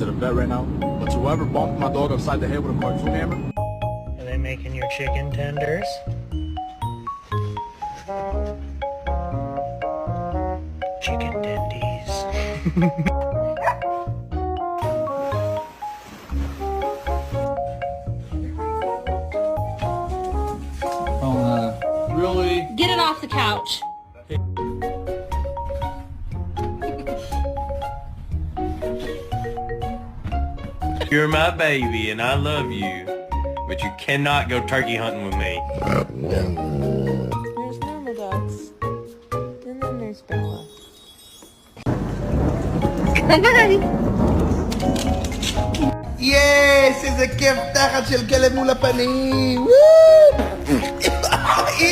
to the vet right now, but whoever bumped my dog upside the head with a cartoon hammer. Are they making your chicken tenders? Chicken tendies. Really? Get it off the couch. You're my baby and I love you, but you cannot go turkey hunting with me. There's normal dogs. And then there's Bella. Come on! Yes! איזה כיף תחת של כלב מול הפנים! וואו!